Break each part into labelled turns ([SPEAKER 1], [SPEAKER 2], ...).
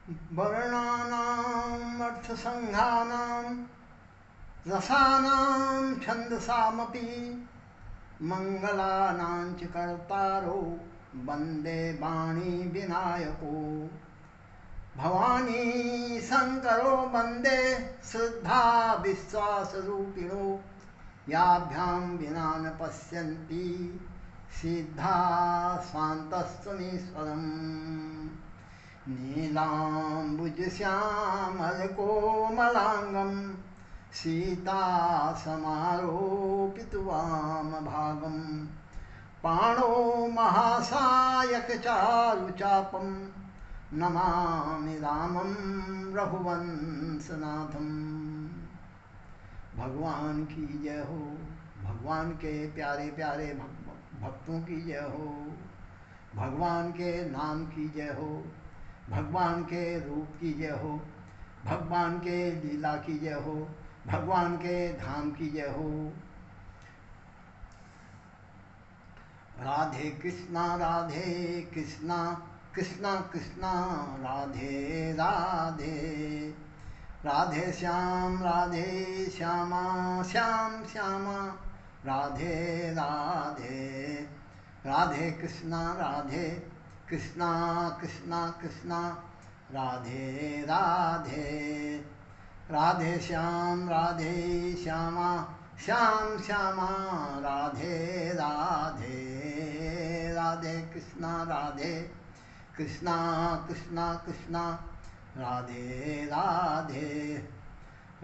[SPEAKER 1] वर्णानाम् अर्थसंघानां रसानां छन्दसामपि मङ्गलानां च कर्तारो वन्दे वाणी विनायको भवानी शङ्करो वन्दे श्रद्धा विश्वासरूपिणो याभ्यां विना न पश्यन्ति सिद्धा स्वान्तस्त्वमीश्वरम् नीलाम्बुजश्यामलकोमलाङ्गं सीतासमारोपितवामभागं पाणो महासायकचारुचापं नमामि रामं रघुवंशनाथं। भगवान की जय हो, भगवान के प्यारे प्यारे भक्तों की जय हो, भगवान के नाम की जय हो, भगवान के रूप की जय हो, भगवान के लीला की जय हो, भगवान के धाम की जय हो। राधे कृष्णा कृष्णा कृष्णा राधे राधे, राधे श्यामा श्याम श्यामा राधे राधे, राधे कृष्णा कृष्णा कृष्णा राधे राधे, राधे श्यामा श्याम श्यामा राधे राधे, राधे कृष्णा कृष्णा कृष्णा राधे राधे,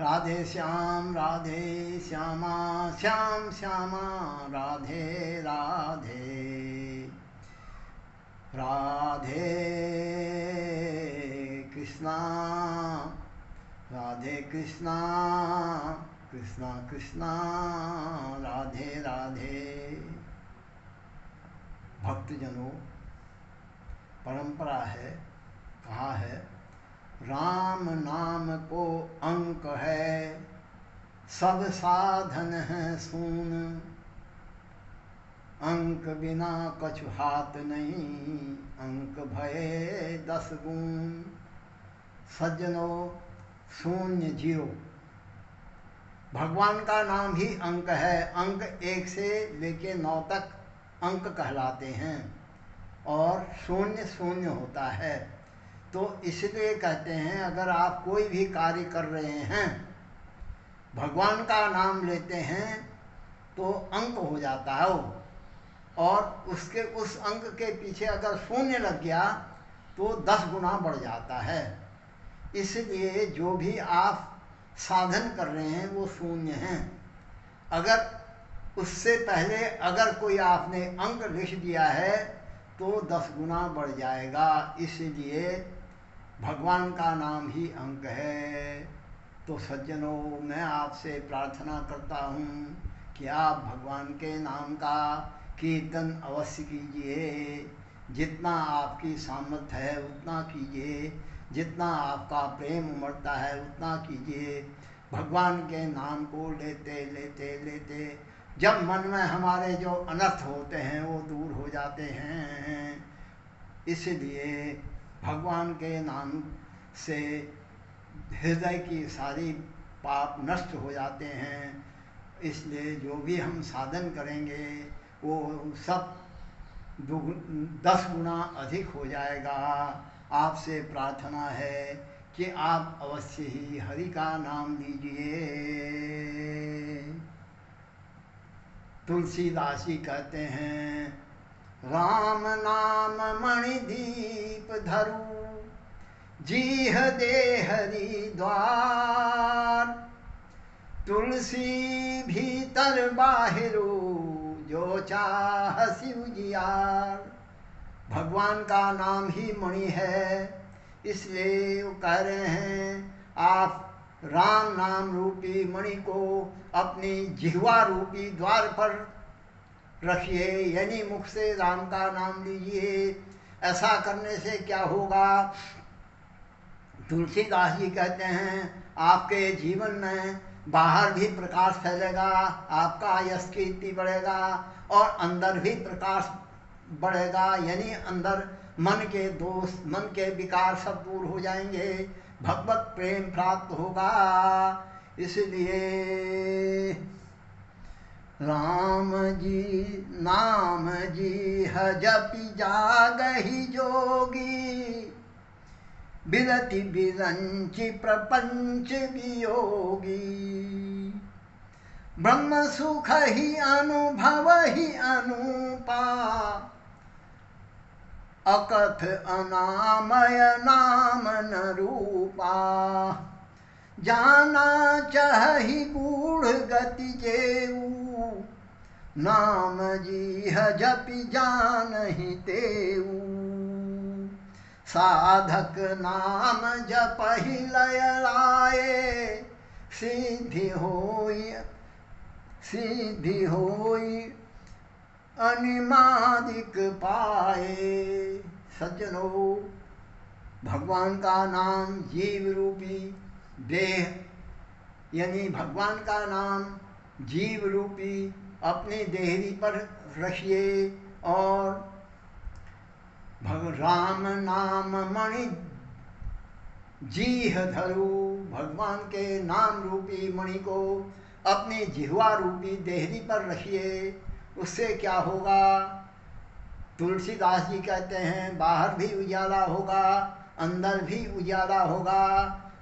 [SPEAKER 1] राधे श्यामा श्याम श्यामा राधे राधे, राधे कृष्णा कृष्णा कृष्णा राधे राधे। भक्तजनों, परंपरा है, कहा है, राम नाम को अंक है, सब साधन है सून, अंक बिना कछु हाथ नहीं, अंक भये 10 गुण। सज्जनों, शून्य, जीरो, भगवान का नाम ही अंक है। अंक 1 से लेके 9 तक अंक कहलाते हैं और शून्य शून्य होता है। तो इसलिए कहते हैं, अगर आप कोई भी कार्य कर रहे हैं, भगवान का नाम लेते हैं तो अंक हो जाता है वो, और उसके उस अंक के पीछे अगर शून्य लग गया तो 10 गुना बढ़ जाता है। इसलिए जो भी आप साधन कर रहे हैं वो शून्य हैं। अगर उससे पहले अगर कोई आपने अंक लिख दिया है तो 10 गुना बढ़ जाएगा। इसलिए भगवान का नाम ही अंक है। तो सज्जनों, मैं आपसे प्रार्थना करता हूँ कि आप भगवान के नाम का कीर्तन अवश्य कीजिए। जितना आपकी सामर्थ्य है उतना कीजिए, जितना आपका प्रेम उमड़ता है उतना कीजिए। भगवान के नाम को लेते लेते लेते जब मन में हमारे जो अनर्थ होते हैं वो दूर हो जाते हैं। इसलिए भगवान के नाम से हृदय की सारी पाप नष्ट हो जाते हैं। इसलिए जो भी हम साधन करेंगे वो सब 10 गुना अधिक हो जाएगा। आपसे प्रार्थना है कि आप अवश्य ही हरि का नाम लीजिए। तुलसीदास जी कहते हैं, राम नाम मणिदीप धरु, जीह दे हरि द्वार, तुलसी भीतर बाहिरो, जो चाहसि उजियार। भगवान का नाम ही मणि है, इसलिए वो कह रहे हैं आप राम नाम रूपी मणि को अपनी जिह्वा रूपी द्वार पर रखिए, यानी मुख से राम का नाम लीजिए। ऐसा करने से क्या होगा? तुलसीदास जी कहते हैं, आपके जीवन में बाहर भी प्रकाश फैलेगा, आपका यश कीर्ति बढ़ेगा और अंदर भी प्रकाश बढ़ेगा, यानी अंदर मन के दोष, मन के विकार सब दूर हो जाएंगे, भगवत प्रेम प्राप्त होगा। इसलिए राम जी नाम जी जपि जागहि जोगी, बिरति बिरंचि प्रपंच वियोगी, ब्रह्म सुख ही अनुभव ही अनुपा, अकथ अनामय नाम न रूपा, जाना चाहि गूढ़ गति जेऊ, नाम जी जपि जानहि तेऊ, साधक नाम जपहि लय लाए, सिद्धि होई अनिमादिक पाए। सज्जनों, भगवान का नाम जीव रूपी देह, यानी भगवान का नाम जीव रूपी अपनी देहरी पर रखिए और राम नाम मणि जीह धरू, भगवान के नाम रूपी मणि को अपनी जिह्वा रूपी देहरी पर रखिए। उससे क्या होगा? तुलसीदास जी कहते हैं, बाहर भी उजाला होगा, अंदर भी उजाला होगा।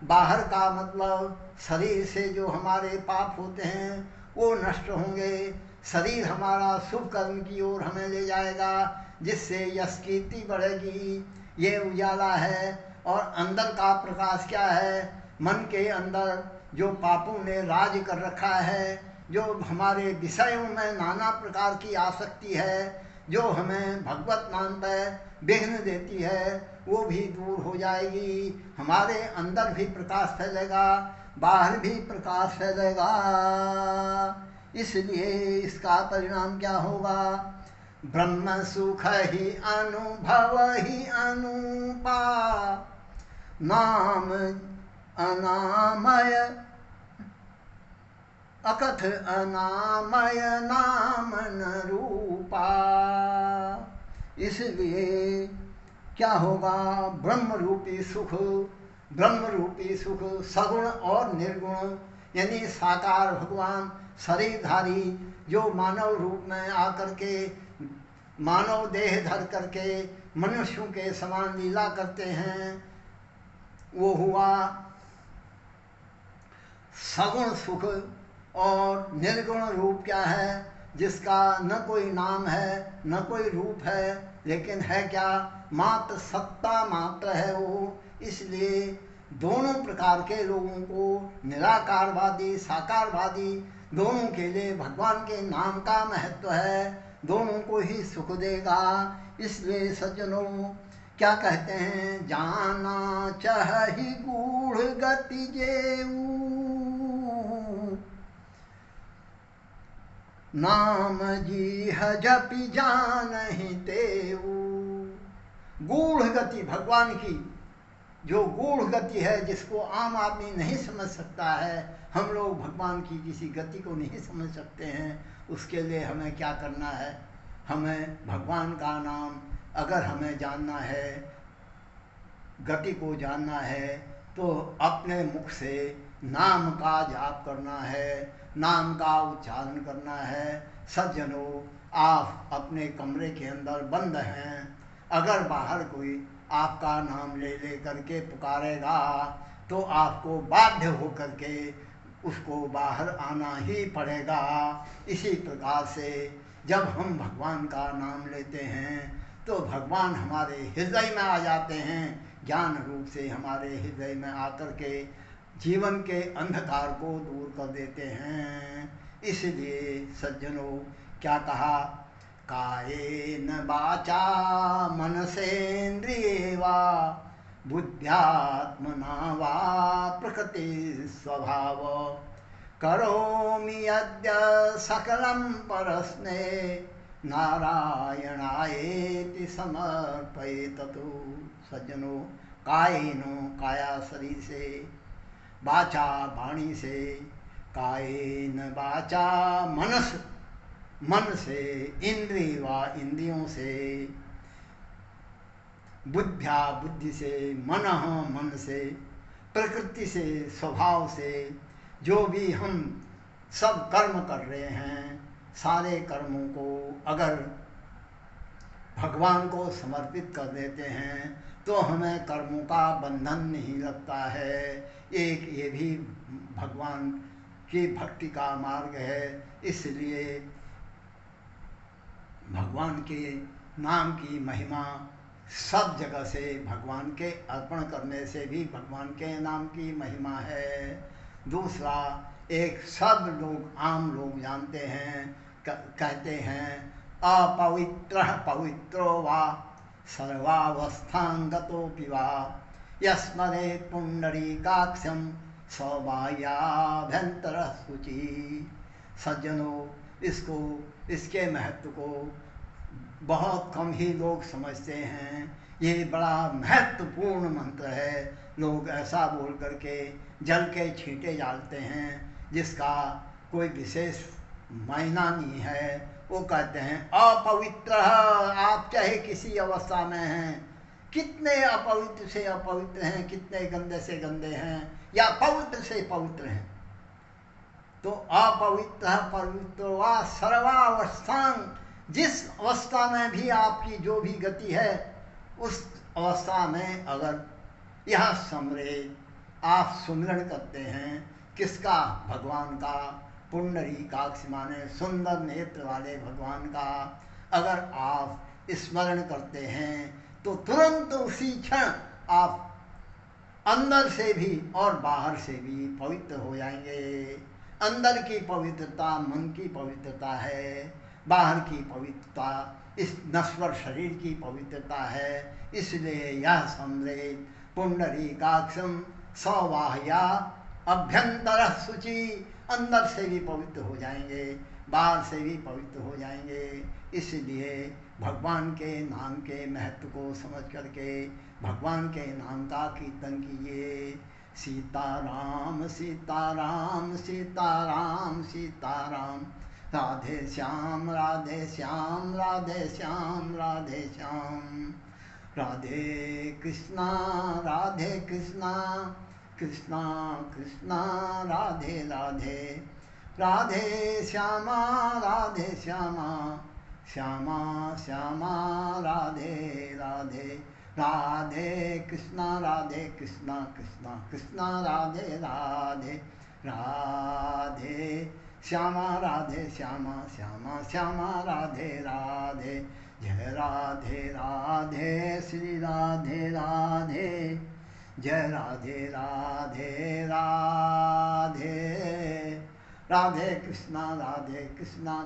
[SPEAKER 1] बाहर का मतलब शरीर से जो हमारे पाप होते हैं वो नष्ट होंगे, शरीर हमारा शुभ कर्म की ओर हमें ले जाएगा, जिससे यश कीर्ति बढ़ेगी, ये उजाला है। और अंदर का प्रकाश क्या है? मन के अंदर जो पापों ने राज कर रखा है, जो हमारे विषयों में नाना प्रकार की आसक्ति है, जो हमें भगवत नाम पर विघ्न देती है, वो भी दूर हो जाएगी। हमारे अंदर भी प्रकाश फैलेगा, बाहर भी प्रकाश फैलेगा। इसलिए इसका परिणाम क्या होगा? ब्रह्म सुख ही अनुभव ही अनुपा, नाम अनामय अकथ अनामय नाम न रूपा। इसलिए क्या होगा? ब्रह्म रूपी सुख, ब्रह्म रूपी सुख सगुण और निर्गुण, यानी साकार भगवान शरीरधारी जो मानव रूप में आकर के मानव देह धर करके मनुष्यों के समान लीला करते हैं, वो हुआ सगुण सुख। और निर्गुण रूप क्या है? जिसका न कोई नाम है न कोई रूप है, लेकिन है क्या? मात्र सत्ता मात्र है वो। इसलिए दोनों प्रकार के लोगों को, निराकारवादी साकारवादी, दोनों के लिए भगवान के नाम का महत्व है, दोनों को ही सुख देगा। इसलिए सज्जनों क्या कहते हैं? जाना चाहि गूढ़ गति जेऊ, नाम जीह जपि जानहि तेऊ। गूढ़ गति भगवान की, जो गूढ़ गति है, जिसको आम आदमी नहीं समझ सकता है, हम लोग भगवान की किसी गति को नहीं समझ सकते हैं। उसके लिए हमें क्या करना है? हमें भगवान का नाम अगर हमें जानना है, गति को जानना है, तो अपने मुख से नाम का जाप करना है, नाम का उच्चारण करना है। सज्जनों, आप अपने कमरे के अंदर बंद हैं, अगर बाहर कोई आपका नाम ले ले करके पुकारेगा तो आपको बाध्य होकर के उसको बाहर आना ही पड़ेगा। इसी प्रकार से जब हम भगवान का नाम लेते हैं तो भगवान हमारे हृदय में आ जाते हैं, ज्ञान रूप से हमारे हृदय में आकर के जीवन के अंधकार को दूर कर देते हैं। इसलिए सज्जनों क्या कहा? कायेन वाचा मनसेन्द्रिये वा, बुद्ध्यात्मना वा प्रकृति स्वभाव, करोमि यद्य सकलं परस्मै, नारायणायेति समर्पयेतु। सज्जनों, कायेनो काया शरीर से, वाचा वाणी से, कायेन वाचा मनस मन से, इंद्रिय व इंद्रियों से, बुद्ध्या बुद्धि से, मनः मन से, प्रकृति से, स्वभाव से, जो भी हम सब कर्म कर रहे हैं, सारे कर्मों को अगर भगवान को समर्पित कर देते हैं तो हमें कर्मों का बंधन नहीं लगता है। एक ये भी भगवान की भक्ति का मार्ग है। इसलिए भगवान के नाम की महिमा सब जगह से भगवान के अर्पण करने से भी भगवान के नाम की महिमा है। दूसरा, एक सब लोग आम लोग जानते हैं, कहते हैं अपवित्र पवित्रो वा सर्वावस्थांगतोऽपि वा यस्मरेत् पुंडरीकाक्षं सौभाग्याभ्यंतर शुचि। सज्जनों, इसके महत्व को बहुत कम ही लोग समझते हैं। ये बड़ा महत्वपूर्ण मंत्र है। लोग ऐसा बोल करके जल के छींटे डालते हैं जिसका कोई विशेष मायना नहीं है। वो कहते हैं अपवित्र, आप चाहे किसी अवस्था में हैं, कितने अपवित्र से अपवित्र हैं, कितने गंदे से गंदे हैं, या पवित्र से पवित्र हैं, तो अपवित्र पवित्र वा सर्वावस्थां, जिस अवस्था में भी आपकी जो भी गति है, उस अवस्था में अगर यह समरेत, आप सुमिरन करते हैं किसका? भगवान का। पुंडरीकाक्ष माने सुंदर नेत्र वाले भगवान का अगर आप स्मरण करते हैं तो तुरंत उसी क्षण आप अंदर से भी और बाहर से भी पवित्र हो जाएंगे। अंदर की पवित्रता मन की पवित्रता है, बाहर की पवित्रता इस नश्वर शरीर की पवित्रता है। इसलिए यह समरेत पुंडरीकाक्षम सौबाह्या अभ्यंतर शुचि, अंदर से भी पवित्र हो जाएंगे, बाहर से भी पवित्र हो जाएंगे। इसलिए भगवान के नाम के महत्व को समझ करके भगवान के नाम का कीर्तन कीजिए। सीताराम सीताराम सीताराम सीताराम, राधे श्याम राधे श्याम राधे श्याम राधे श्याम, राधे कृष्णा कृष्णा कृष्णा राधे राधे, राधे श्यामा श्यामा श्यामा राधे राधे, राधे कृष्णा कृष्णा कृष्णा राधे राधे, राधे श्यामा श्यामा श्यामा राधे राधे। जय राधे राधे श्री राधे राधे, जय राधे राधे राधे, राधे कृष्णा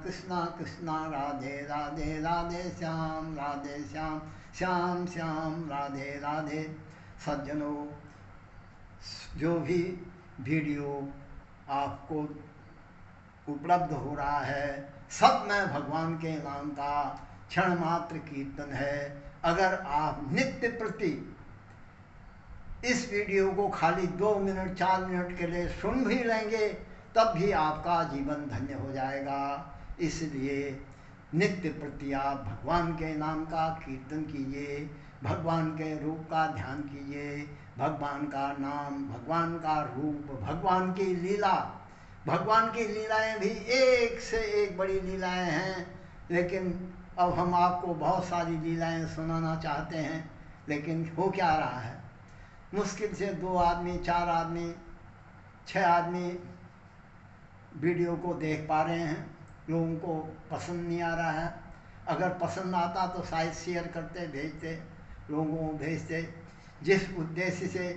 [SPEAKER 1] कृष्णा कृष्णा राधे राधे, राधे श्याम श्याम श्याम राधे राधे। सज्जनों, जो भी वीडियो आपको उपलब्ध हो रहा है सब में भगवान के नाम का क्षण मात्र कीर्तन है। अगर आप नित्य प्रति इस वीडियो को खाली 2 मिनट 4 मिनट के लिए सुन भी लेंगे तब भी आपका जीवन धन्य हो जाएगा। इसलिए नित्य प्रति आप भगवान के नाम का कीर्तन कीजिए, भगवान के रूप का ध्यान कीजिए। भगवान का नाम, भगवान का रूप, भगवान की लीला, भगवान की लीलाएं भी एक से एक बड़ी लीलाएं हैं। लेकिन अब हम आपको बहुत सारी लीलाएं सुनाना चाहते हैं, लेकिन हो क्या रहा है, मुश्किल से 2 आदमी 4 आदमी 6 आदमी वीडियो को देख पा रहे हैं। लोगों को पसंद नहीं आ रहा है। अगर पसंद आता तो शायद शेयर करते, भेजते, लोगों को भेजते। जिस उद्देश्य से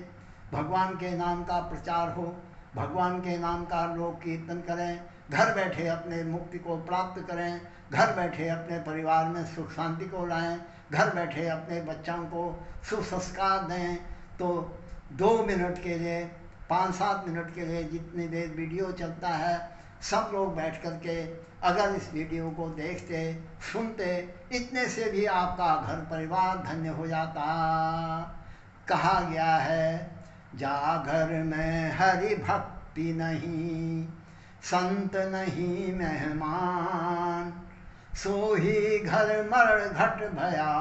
[SPEAKER 1] भगवान के नाम का प्रचार हो, भगवान के नाम का लोग कीर्तन करें, घर बैठे अपने मुक्ति को प्राप्त करें, घर बैठे अपने परिवार में सुख शांति को लाएं, घर बैठे अपने बच्चों को सुसंस्कार दें, तो 2 मिनट के लिए 5-7 मिनट के लिए जितनी देर वीडियो चलता है, सब लोग बैठ कर के अगर इस वीडियो को देखते सुनते, इतने से भी आपका घर परिवार धन्य हो जाता। कहा गया है, जा घर में हरि भक्ति नहीं, संत नहीं मेहमान, सो ही घर मर घट भया,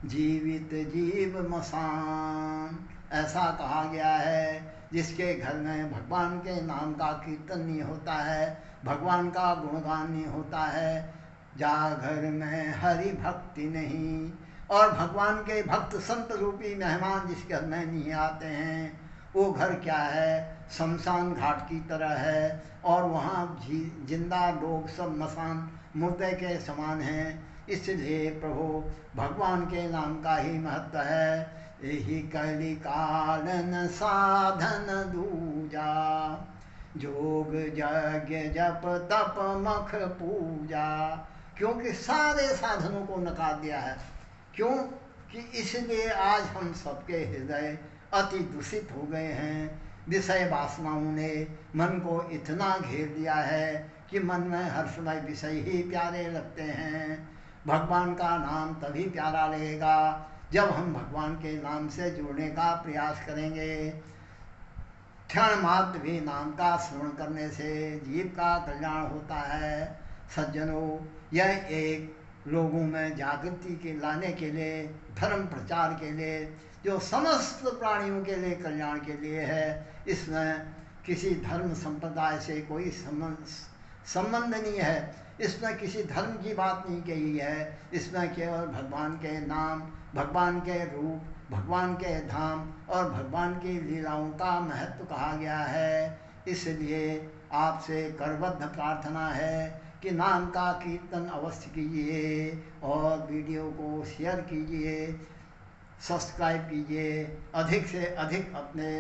[SPEAKER 1] जीवित जीव मसान। ऐसा कहा गया है जिसके घर में भगवान के नाम का कीर्तन नहीं होता है, भगवान का गुणगान नहीं होता है, जा घर में हरि भक्ति नहीं। और भगवान के भक्त संत रूपी मेहमान जिस घर में नहीं आते हैं वो घर क्या है, शमशान घाट की तरह है। और वहाँ जिंदा लोग सब मसान मुर्दे के समान हैं। इसलिए प्रभु भगवान के नाम का ही महत्व है। यही कली कालन साधन दूजा, जोग यज्ञ जप तप मख पूजा। क्योंकि सारे साधनों को नकार दिया है। क्यों कि इसलिए आज हम सबके हृदय अति दूषित हो गए हैं। विषय वासनाओं ने मन को इतना घेर दिया है कि मन में हर समय विषय ही प्यारे लगते हैं। भगवान का नाम तभी प्यारा लगेगा जब हम भगवान के नाम से जुड़ने का प्रयास करेंगे। क्षण मात्र भी नाम का स्मरण करने से जीव का कल्याण होता है। सज्जनों, यह एक लोगों में जागृति के लाने के लिए, धर्म प्रचार के लिए, जो समस्त प्राणियों के लिए कल्याण के लिए है। इसमें किसी धर्म संप्रदाय से कोई संबंध नहीं है, इसमें किसी धर्म की बात नहीं कही है। इसमें केवल भगवान के नाम, भगवान के रूप, भगवान के धाम और भगवान की लीलाओं का महत्व कहा गया है। इसलिए आपसे करबद्ध प्रार्थना है कि नाम का कीर्तन अवश्य कीजिए और वीडियो को शेयर कीजिए, सब्सक्राइब कीजिए। अधिक से अधिक अपने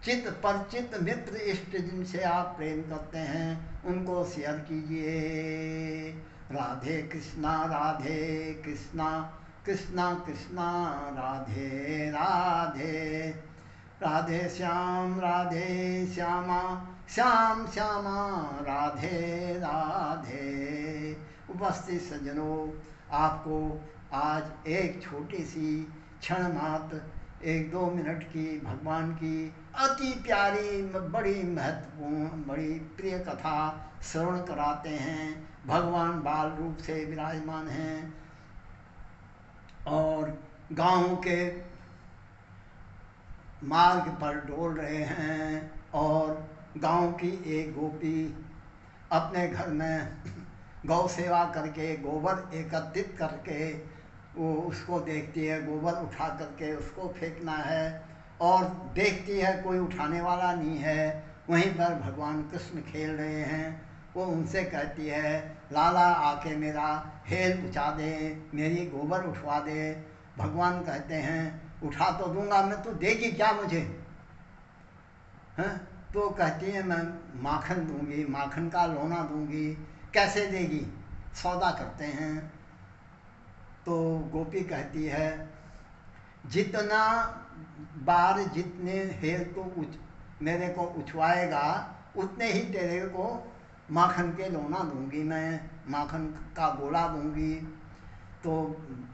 [SPEAKER 1] चित्त परिचित मित्र इष्ट जिनसे आप प्रेम करते हैं उनको शेयर कीजिए। राधे कृष्णा कृष्णा कृष्णा राधे राधे, राधे श्यामा श्याम श्यामा राधे राधे। उपस्थित सज्जनों, आपको आज एक छोटी सी क्षण मात्र 1-2 मिनट की भगवान की अति प्यारी, बड़ी महत्वपूर्ण, बड़ी प्रिय कथा श्रवण कराते हैं। भगवान बाल रूप से विराजमान हैं और गाँव के मार्ग पर डोल रहे हैं। और गांव की एक गोपी अपने घर में गौ सेवा करके गोबर एकत्रित करके वो उसको देखती है, गोबर उठा करके उसको फेंकना है और देखती है कोई उठाने वाला नहीं है। वहीं पर भगवान कृष्ण खेल रहे हैं। वो उनसे कहती है, लाला आके मेरा हेल उठा दे, मेरी गोबर उठवा दे। भगवान कहते हैं, उठा तो दूंगा मैं, तो देगी क्या मुझे? हैं? तो कहती है, मैं माखन दूंगी, माखन का लोना दूंगी। कैसे देगी? सौदा करते हैं। तो गोपी कहती है, जितना बार जितने हेल तो मेरे को उछवाएगा उतने ही तेरे को माखन के लोना दूंगी, मैं माखन का गोला दूंगी। तो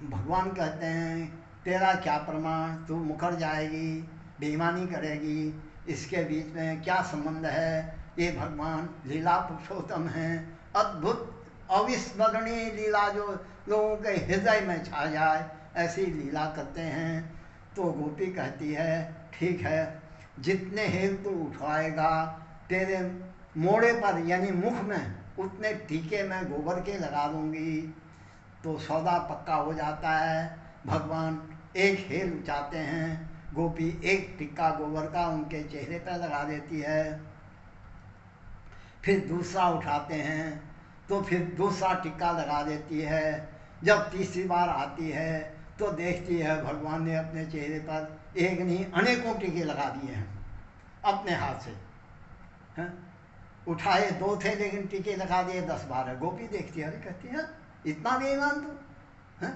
[SPEAKER 1] भगवान कहते हैं, तेरा क्या प्रमाण, तू मुकर जाएगी, बेईमानी करेगी, इसके बीच में क्या संबंध है? ये भगवान लीला पुरुषोत्तम हैं। अद्भुत अविस्मरणीय लीला जो लोगों के हृदय में छा जाए ऐसी लीला करते हैं। तो गोपी कहती है, ठीक है, जितने हेल तू उठाएगा तेरे मोड़े पर यानी मुख में उतने टीके मैं गोबर के लगा दूंगी। तो सौदा पक्का हो जाता है। भगवान एक हेल उठाते हैं, गोपी एक टिक्का गोबर का उनके चेहरे पर लगा देती है। फिर दूसरा उठाते हैं तो फिर दूसरा टिक्का लगा देती है। जब तीसरी बार आती है तो देखती है भगवान ने अपने चेहरे पर एक नहीं अनेकों टीके लगा दिए हैं अपने हाथ से। हैं? उठाए 2 थे लेकिन टीके लगा दिए 10-12। गोपी देखती है, अरे कहती है, इतना बेईमान तू हैं?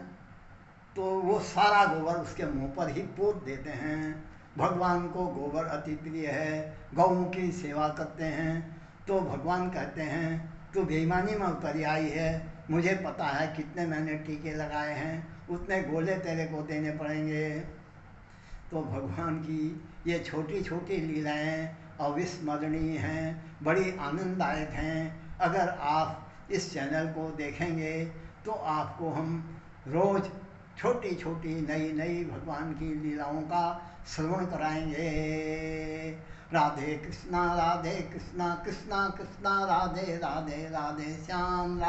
[SPEAKER 1] तो वो सारा गोबर उसके मुंह पर ही पोत देते हैं। भगवान को गोबर अति प्रिय है, गौओं की सेवा करते हैं। तो भगवान कहते हैं, तू बेईमानी में उतरी आई है, मुझे पता है कितने मैंने टीके लगाए हैं, उतने गोले तेरे को देने पड़ेंगे। तो भगवान की ये छोटी छोटी लीलाएं अविस्मरणीय हैं, बड़ी आनंददायक हैं। अगर आप इस चैनल को देखेंगे तो आपको हम रोज़ छोटी छोटी नई नई भगवान की लीलाओं का श्रवण कराएंगे। राधे कृष्णा कृष्णा कृष्णा राधे राधे राधे श्याम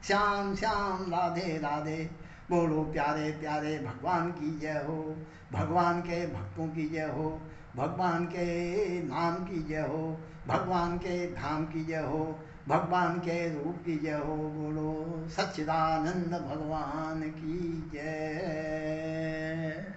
[SPEAKER 1] श्याम श्याम राधे राधे। बोलो प्यारे प्यारे भगवान की जय हो, भगवान के भक्तों की जय हो, भगवान के नाम की जय हो, भगवान के धाम की जय हो, भगवान के रूप की जय हो। बोलो सच्चिदानंद भगवान की जय।